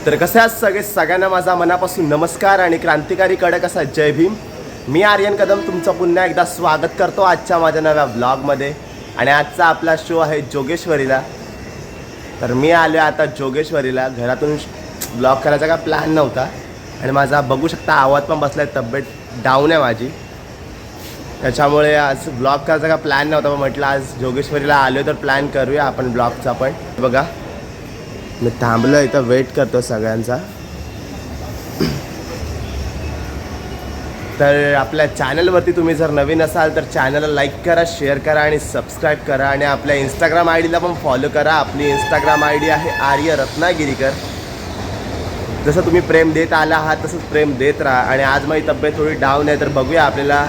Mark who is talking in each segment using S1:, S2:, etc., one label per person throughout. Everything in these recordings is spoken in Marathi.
S1: तर कसे आहात सगळ्यांना माझा मनापासून नमस्कार आणि क्रांतिकारी कडक असा जय भीम. मी आर्यन कदम तुमचं पुन्हा एकदा स्वागत करतो आजच्या माझ्या नव्या ब्लॉगमध्ये. आणि आजचा आपला शो आहे जोगेश्वरीला. तर मी आलो आता जोगेश्वरीला. घरातून ब्लॉग करायचा काय प्लॅन नव्हता आणि माझा बघू शकता आवाज पण बसला आहे, तब्येत डाऊन आहे माझी, त्याच्यामुळे आज ब्लॉग करायचा काय प्लॅन नव्हता. पण म्हटलं आज जोगेश्वरीला आलो तर प्लॅन करूया आपण ब्लॉगचा. पण बघा मी थांबलो इथं, वेट करतो सगळ्यांचा. तर आपल्या चॅनलवरती तुम्ही जर नवीन असाल तर चॅनलला लाईक करा, शेअर करा आणि सबस्क्राईब करा. आणि आपल्या इंस्टाग्राम आय डीला पण फॉलो करा. आपली इंस्टाग्राम आय डी आहे आर्य रत्नागिरीकर. जसं तुम्ही प्रेम देत आला आहात तसंच प्रेम देत राहा. आणि आज माझी तब्येत थोडी डाऊन आहे तर बघूया आपल्याला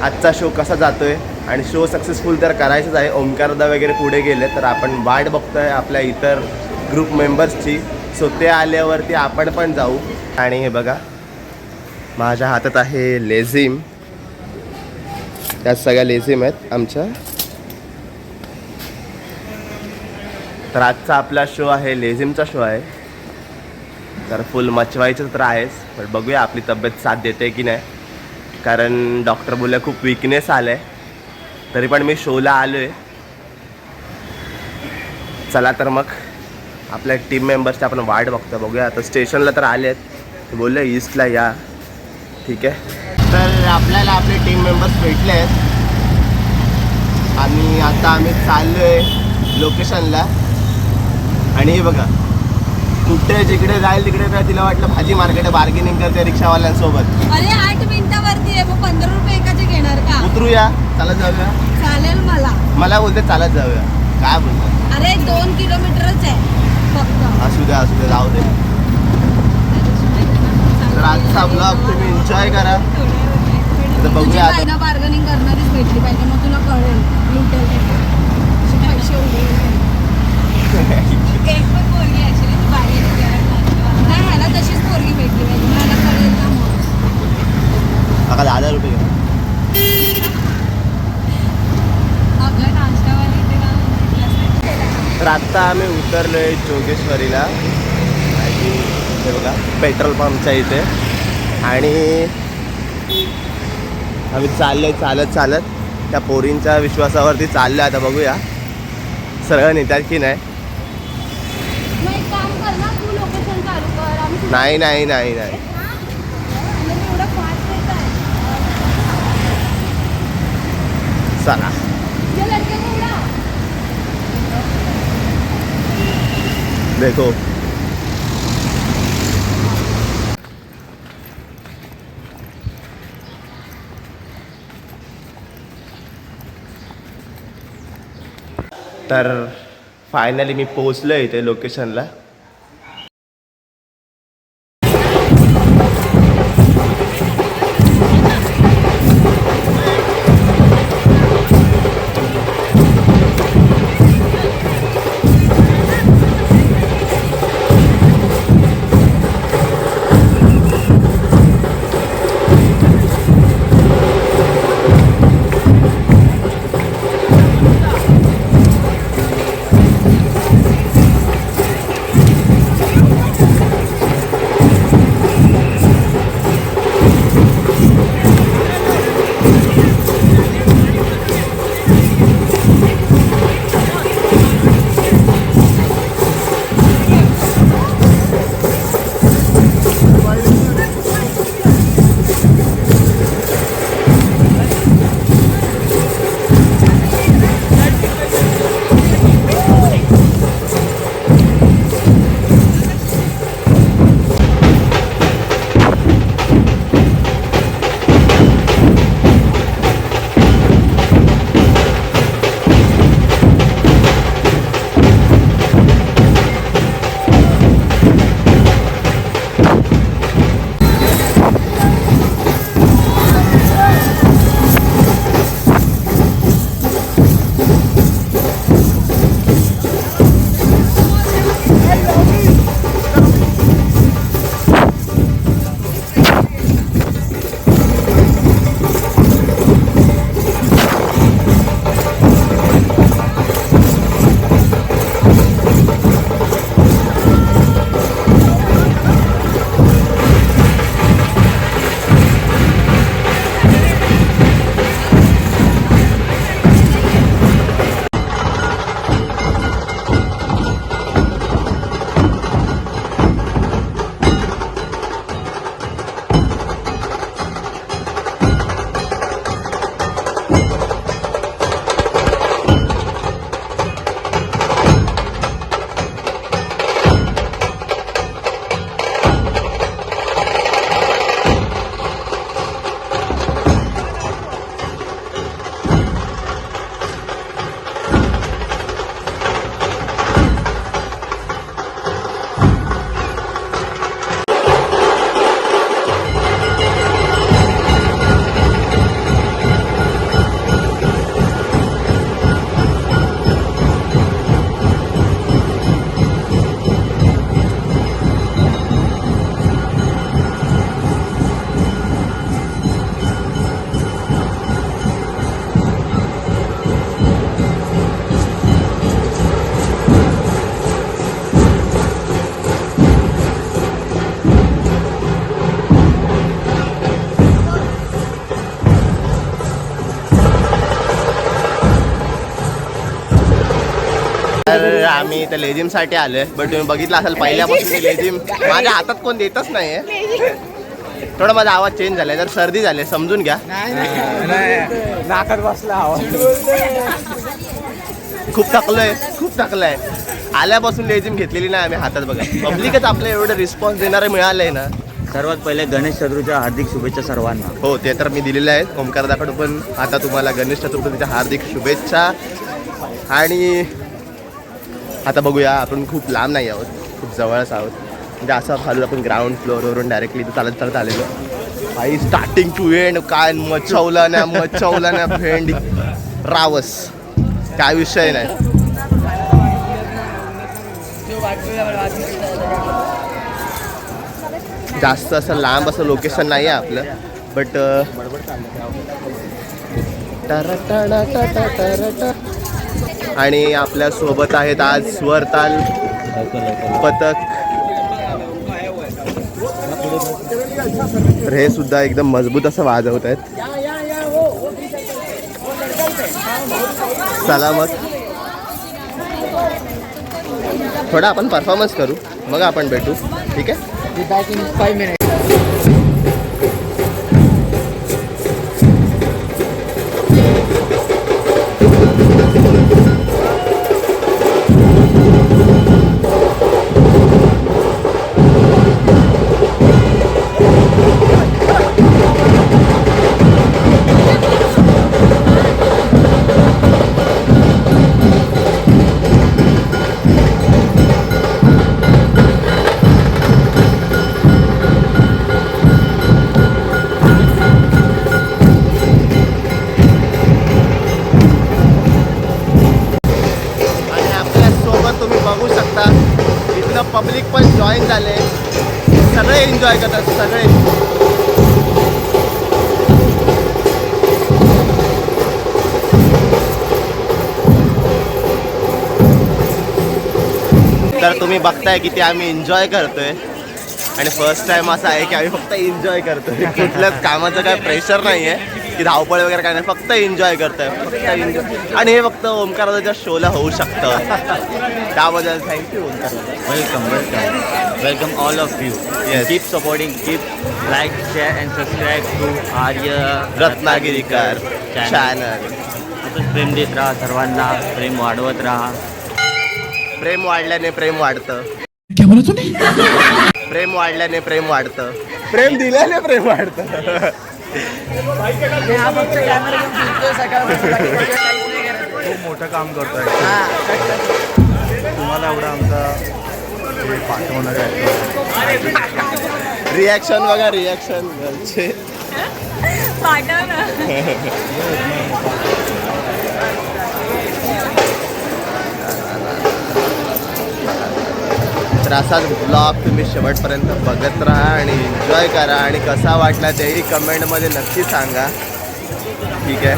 S1: आजचा शो कसा जातो आहे. आणि शो सक्सेसफुल तर करायचंच आहे. ओमकारदा वगैरे पुढे गेले तर आपण वाट बघतो आहे आपल्या इतर ग्रुप मेंबर्सची. सो ते आल्यावरती आपण पण जाऊ. आणि हे बघा माझ्या हातात आहे लेझिम. त्यात सगळ्या लेझिम आहेत आमच्या. तर आजचा आपला शो आहे लेझिमचा शो आहे. तर फुल मचवायचं तर आहेच, पण बघूया आपली तब्येत साथ देते की नाही. कारण डॉक्टर बोलले खूप विकनेस आलं आहे. तरी पण मी शोला आलो आहे. चला तर मग आपल्या टीम मेंबर्सची आपण वाट बघतो. बघूया आता स्टेशनला तर आले आहेत, बोलले ईस्टला या. ठीक आहे, तर आपल्याला आपले टीम मेंबर्स भेटले आहेत आणि आता आम्ही चाललो आहे लोकेशनला. आणि हे बघा कुठे जिकडे जाईल तिकडे काय तिला वाटलं भाजी मार्केट बार्गेनिंग करते रिक्षावाल्यांसोबत.
S2: अरे 8 मिनिटावरती आहे, मग 15 रुपये एकाचे घेणार का?
S1: उतरूया, चालत जाऊया.
S2: चालेल मला
S1: बोलते चालत जाऊया. काय बोलतो?
S2: अरे 2 किलोमीटरच आहे फक्त.
S1: असू द्या जाऊ दे. तर आजचा ब्लॉग तुम्ही एन्जॉय करा. तर बघूया आता.
S2: बार्गेनिंग करणारीच भेटली पाहिजे, मग तुला कळेल लुटेल पैसे एक पण पोरगी ऍक्च्युली तू बार्गेनिंग करायला नाही. ह्याला तशीच पोरगी भेटली पाहिजे, मला कळेल ना. मग
S1: आता 10,000 रुपये घ्या.
S2: अगं नाश्तावाली ते का.
S1: तर आत्ता आम्ही उतरलो आहे जोगेश्वरीला. आणि हे बघा पेट्रोल पंपच्या इथे. आणि आम्ही चाललो चालत त्या पोरींच्या विश्वासावरती चाललो. आता बघूया सरळ नेतात की नाही.
S2: मग एक काम कर ना, तू लोकेशन चालू कर. आम्ही
S1: नाही
S2: एवढं फास्ट येत आहे.
S1: चला देखो. तर फायनली मी पोहोचलो इथे लोकेशनला. आम्ही त्या लेझिमसाठी आलोय, बट तुम्ही बघितलं असेल पहिल्यापासून ते लेझिम माझ्या हातात कोण देतच नाहीये. थोडा माझा आवाज चेंज झालाय, जर सर्दी झाली समजून घ्या.
S3: नाकात बसला आवाज.
S1: खूप थकलोय. आल्यापासून लेझिम घेतलेली नाही आम्ही हातात. बघा पब्लिकच आपलं एवढं रिस्पॉन्स देणारं मिळालंय ना.
S3: सर्वात पहिले गणेश चतुर्थीच्या हार्दिक शुभेच्छा सर्वांना.
S1: हो ते तर मी दिलेले आहेत. ओमकार दाखवतो पण आता तुम्हाला गणेश चतुर्थीच्या हार्दिक शुभेच्छा. आणि आता बघूया, आपण खूप लांब नाही आहोत, खूप जवळच आहोत. म्हणजे असं खालून आपण ग्राउंड फ्लोअरवरून डायरेक्टली इथं चालत आलेलो. काही स्टार्टिंग टू एंड काय मच्छवला ना भेंडी रावस, काय विषय नाही. जास्त असं लांब असं लोकेशन नाही आहे आपलं, बट आणि आपल्या सोबत आहेत आज स्वरताल पथक. तर हे सुद्धा एकदम मजबूत असं वाजवत आहेत. चला मग थोडा आपण परफॉर्मन्स करू, मग आपण भेटू. ठीक आहे.
S3: Back in 5 minutes.
S1: पब्लिक पण जॉईन झाले, सगळे एन्जॉय करतात सगळे. तर तुम्ही बघताय किती आम्ही एन्जॉय करतोय. आणि फर्स्ट टाइम असं आहे की आम्ही फक्त एन्जॉय करतोय. कुठल्याच कामाचं काय प्रेशर नाही आहे की धावपळ वगैरे काय नाही, फक्त एन्जॉय करतोय, फक्त एन्जॉय. आणि हे फक्त ओमकारच्या शोला होऊ शकतं. त्याबद्दल thank you Omkar.
S3: Welcome all of you.
S1: Yes.
S3: Keep supporting, keep like, share and subscribe to Arya
S1: Ratnagirikar channel.
S3: असंच प्रेम देत राहा सर्वांना, प्रेम वाढवत राहा.
S1: प्रेम वाढल्याने प्रेम वाढतं. प्रेम वाढल्याने प्रेम वाढतं. प्रेम दिल्याने प्रेम वाढतं.
S4: खूप मोठं काम करतोय. तुम्हाला एवढं आमचा पाठवणार आहे.
S1: रिॲक्शन बघा, रिॲक्शन
S2: पाठव ना.
S1: तर असाच ब्लॉग तुम्ही शेवटपर्यंत बघत राहा आणि एन्जॉय करा. आणि कसा वाटला तेही कमेंटमध्ये नक्की सांगा. ठीक आहे.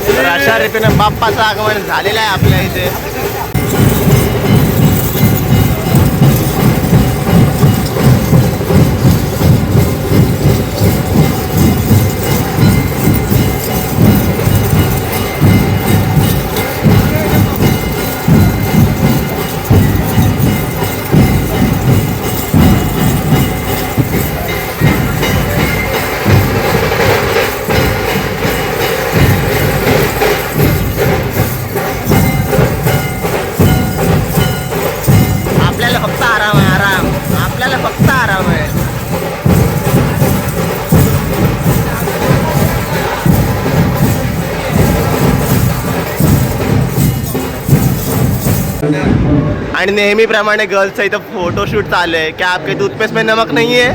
S1: तर अशा रीतीने बाप्पाचं आगमन झालेलं आहे आपल्या इथे. आणि नेहमीप्रमाणे गर्ल्सचं इथं फोटोशूट चालू आहे. क्या आपके टूथपेस्ट में नमक नहीं है?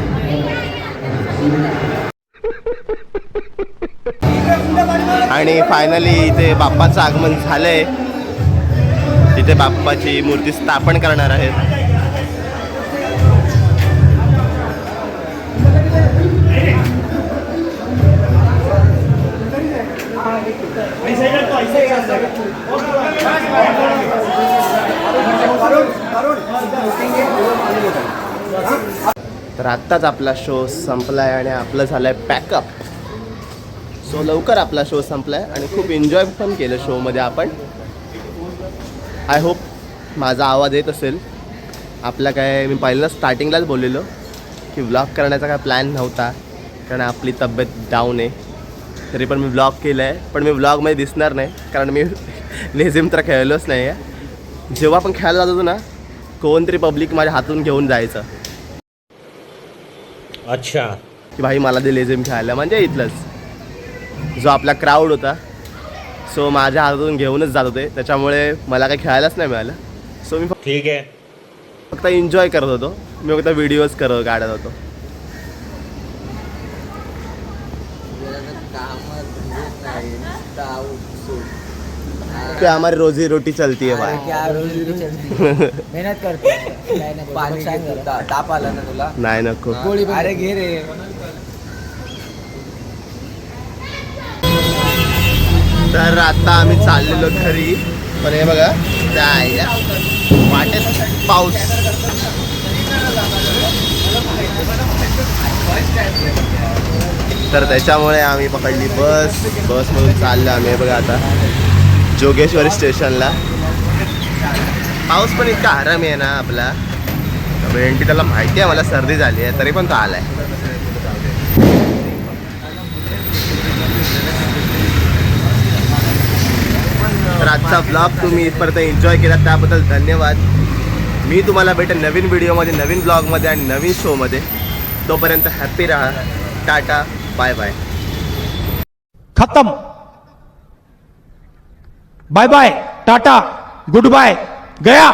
S1: आणि फायनली इथे बाप्पाचं आगमन झालंय. इथे बाप्पाची मूर्ती स्थापन करणार आहेत. तर आत्ताच आपला शो संपलाय आणि आपलं झालंय पॅकअप. सो लवकर आपला शो संपला आहे आणि खूप एन्जॉय पण केलं शोमध्ये आपण. आय होप माझा आवाज येत असेल. आपला काय मी पहिल्यांदा स्टार्टिंगलाच बोललेलो की व्लॉग करण्याचा काय प्लॅन नव्हता कारण आपली तब्येत डाऊन आहे. तरी पण मी व्लॉग केलं आहे, पण मी व्लॉगमध्ये दिसणार नाही कारण मी लेझिम तर खेळलोच नाही आहे. जेव्हा पण खेळायला जात होतो ना कोणतरी पब्लिक माझ्या हातून घेऊन जायचं.
S3: अच्छा.
S1: की भाई मला ते लेझिम खेळायला म्हणजे इथलंच जो आपला क्राऊड होता सो माझ्या हातून घेऊनच जात होते. त्याच्यामुळे मला काही खेळायलाच नाही मिळालं. सो मी
S3: ठीक आहे.
S1: फक्त एन्जॉय करत होतो. मी फक्त व्हिडिओज काढत होतो. क्या हमारी रोजी रोटी चलती है भाई.
S5: मेहनत करतो पाणी ताप आला ना तुला
S1: नाही नको.
S5: अरे घे रे.
S1: तर आता आम्ही चाललेलो घरी. पण हे बघा त्या आईला वाटेत पाऊस. तर त्याच्यामुळे आम्ही पकडली बसमधून चाललो आम्ही. हे बघा आता जोगेश्वरी स्टेशनला. पाऊस पण इतका आरामी आहे ना आपला. भेंटी त्याला माहिती आहे मला सर्दी झाली आहे तरी पण तो आलाय. तर आजचा ब्लॉग तुम्ही इथपर्यंत एन्जॉय केला त्याबद्दल धन्यवाद. मी तुम्हाला भेटेन नवीन व्हिडिओमध्ये, नवीन ब्लॉगमध्ये आणि नवीन शोमध्ये. तोपर्यंत हॅप्पी राहा. Tata bye bye.
S6: खत्म. Bye bye tata goodbye गया.